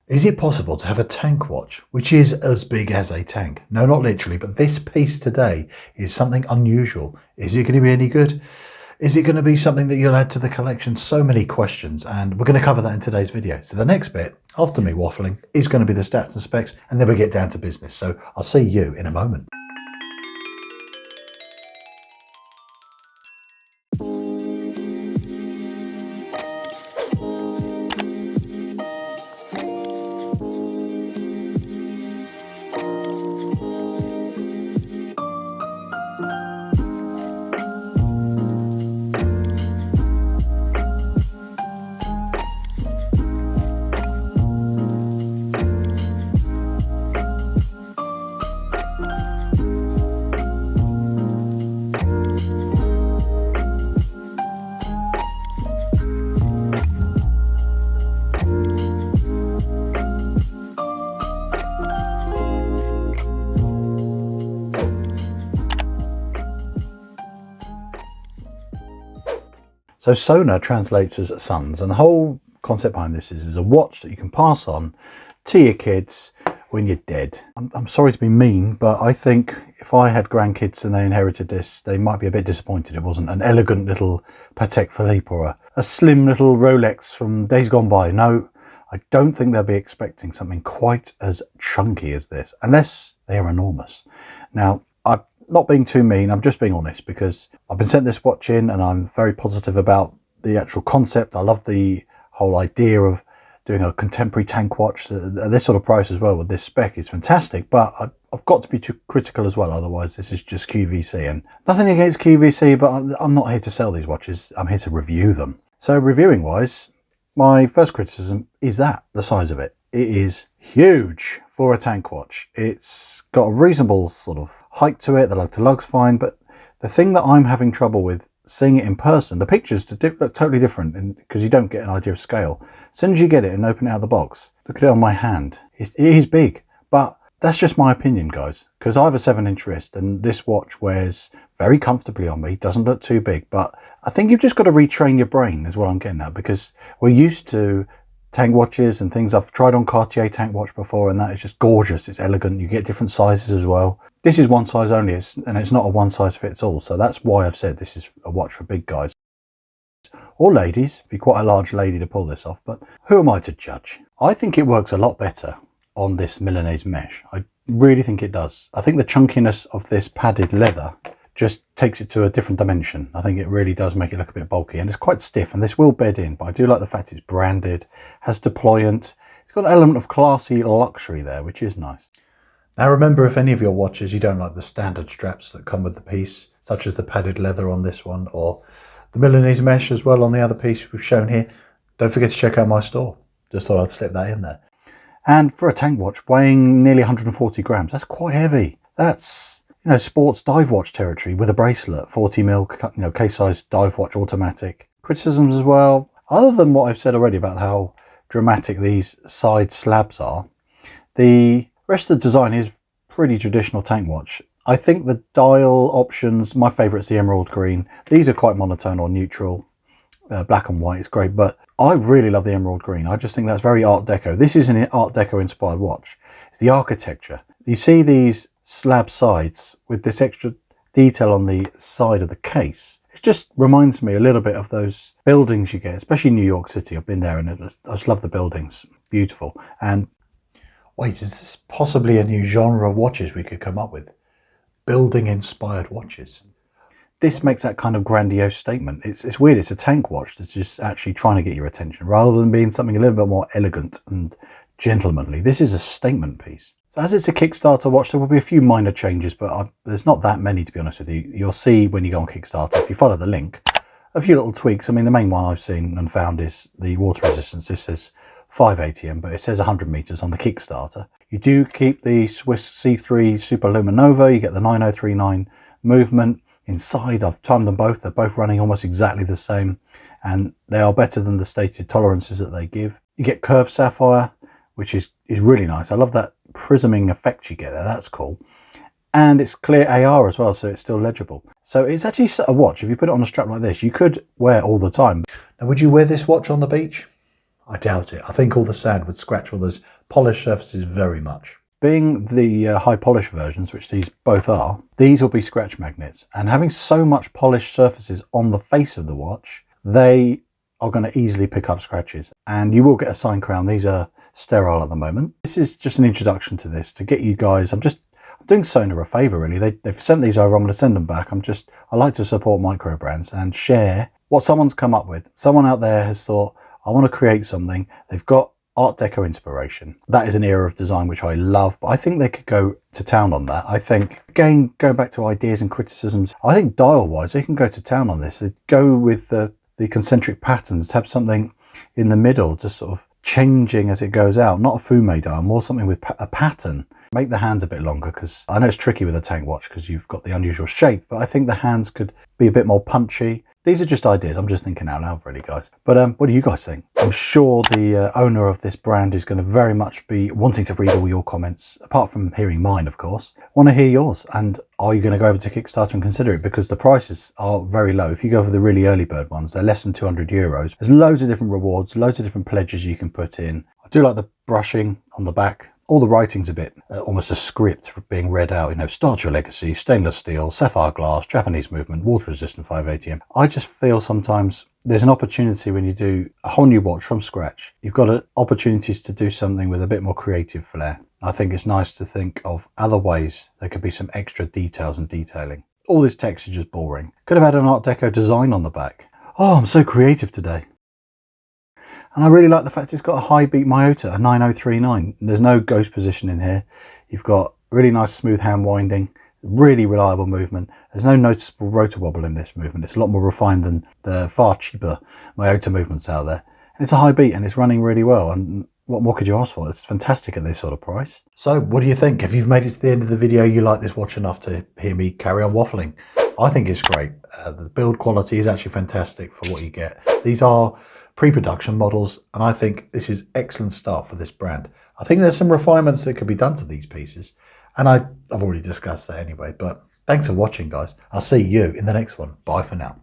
Is it possible to have a tank watch which is as big as a tank? No, not literally, but this piece today is something unusual. Is it going to be any good? Is it going to be something that you'll add to the collection? So many questions, and we're going to cover that in today's video. So the next bit, after me waffling, is going to be the stats and specs, and then we get down to business. So I'll see you in a moment. So SONER translates as sons, and the whole concept behind this is a watch that you can pass on to your kids when you're dead. I'm sorry to be mean, but I think if I had grandkids and they inherited this, they might be a bit disappointed it wasn't an elegant little Patek Philippe or a slim little Rolex from days gone by. No, I don't think they'll be expecting something quite as chunky as this, unless they are enormous. Now, I'm not being too mean, I'm just being honest, because I've been sent this watch in and I'm very positive about the actual concept. I love the whole idea of doing a contemporary tank watch at this sort of price as well with this spec is fantastic, but I've got to be too critical as well, otherwise this is just QVC. And nothing against QVC, but I'm not here to sell these watches, I'm here to review them. So reviewing wise, my first criticism is that the size of it. It is huge for a tank watch. It's got a reasonable sort of height to it, the lug to lug's fine, but the thing that I'm having trouble with seeing it in person, the pictures look totally different because you don't get an idea of scale. As soon as you get it and open it out of the box, look at it on my hand. It is big, but that's just my opinion, guys, because I have a 7-inch wrist and this watch wears very comfortably on me, doesn't look too big, but I think you've just got to retrain your brain is what I'm getting at, because we're used to tank watches and things. I've tried on Cartier tank watch before and that is just gorgeous. It's elegant. You get different sizes as well. This is one size only, and it's not a one size fits all. So that's why I've said this is a watch for big guys or ladies. Be quite a large lady to pull this off, but who am I to judge? I think it works a lot better on this Milanese mesh. I really think it does. I think the chunkiness of this padded leather just takes it to a different dimension. I think it really does make it look a bit bulky, and it's quite stiff, and this will bed in, but I do like the fact it's branded, has deployant. It's got an element of classy luxury there, which is nice. Now remember, if any of your watches you don't like the standard straps that come with the piece, such as the padded leather on this one or the Milanese mesh as well on the other piece we've shown here, don't forget to check out my store. Just thought I'd slip that in there. And for a tank watch weighing nearly 140 grams, that's quite heavy. That's, you know, sports dive watch territory with a bracelet, 40mm, you know, case-size dive watch automatic. Criticisms as well, other than what I've said already about how dramatic these side slabs are, the rest of the design is pretty traditional tank watch. I think the dial options, my favourite is the emerald green. These are quite monotone or neutral, black and white, it's great, but I really love the emerald green. I just think that's very Art Deco. This is an Art Deco inspired watch. It's the architecture. You see these slab sides with this extra detail on the side of the case. It just reminds me a little bit of those buildings you get, especially New York City. I've been there and I just love the buildings. Beautiful. And wait, is this possibly a new genre of watches we could come up with? Building inspired watches. This makes that kind of grandiose statement. It's weird. It's a tank watch that's just actually trying to get your attention rather than being something a little bit more elegant and gentlemanly. This is a statement piece. So as it's a Kickstarter watch, there will be a few minor changes, but there's not that many, to be honest with you. You'll see when you go on Kickstarter, if you follow the link, a few little tweaks. I mean, the main one I've seen and found is the water resistance. This says 5 ATM, but it says 100 meters on the Kickstarter. You do keep the Swiss C3 Super Luminova. You get the 9039 movement. Inside, I've timed them both. They're both running almost exactly the same, and they are better than the stated tolerances that they give. You get curved sapphire, which is really nice. I love that prisming effect you get there. That's cool. And it's clear AR as well, so it's still legible. So it's actually a watch. If you put it on a strap like this, you could wear it all the time. Now, would you wear this watch on the beach? I doubt it. I think all the sand would scratch all those polished surfaces very much. Being the high polish versions, which these both are, these will be scratch magnets. And having so much polished surfaces on the face of the watch, they are going to easily pick up scratches. And you will get a sign crown. These are sterile at the moment. This is just an introduction to this, to get you guys, I'm doing SONER a favour really. They've sent these over, I'm going to send them back. I like to support micro brands and share what someone's come up with. Someone out there has thought, I want to create something. They've got Art Deco inspiration. That is an era of design which I love, but I think they could go to town on that. I think, again, going back to ideas and criticisms, I think dial-wise, they can go to town on this. They go with the concentric patterns, have something in the middle, just sort of changing as it goes out. Not a fume dial, more something with a pattern. Make the hands a bit longer, because I know it's tricky with a tank watch because you've got the unusual shape, but I think the hands could be a bit more punchy. These are just ideas. I'm just thinking out loud really, guys. But what do you guys think? I'm sure the owner of this brand is going to very much be wanting to read all your comments, apart from hearing mine, of course. Want to hear yours. And are you going to go over to Kickstarter and consider it? Because the prices are very low. If you go for the really early bird ones, they're less than €200. There's loads of different rewards, loads of different pledges you can put in. I do like the brushing on the back. All the writing's a bit almost a script being read out, you know, start your legacy, stainless steel, sapphire glass, Japanese movement, water resistant 580M. I just feel sometimes there's an opportunity when you do a whole new watch from scratch. You've got opportunities to do something with a bit more creative flair. I think it's nice to think of other ways there could be some extra details and detailing. All this text is just boring. Could have had an Art Deco design on the back. Oh, I'm so creative today. And I really like the fact it's got a high beat Miyota, a 9039. There's no ghost position in here. You've got really nice smooth hand winding, really reliable movement. There's no noticeable rotor wobble in this movement. It's a lot more refined than the far cheaper Miyota movements out there. And it's a high beat and it's running really well. And what more could you ask for? It's fantastic at this sort of price. So what do you think? If you've made it to the end of the video, you like this watch enough to hear me carry on waffling. I think it's great. The build quality is actually fantastic for what you get. These are pre-production models, and I think this is excellent stuff for this brand. I think there's some refinements that could be done to these pieces, and I've already discussed that anyway. But thanks for watching, guys. I'll see you in the next one. Bye for now.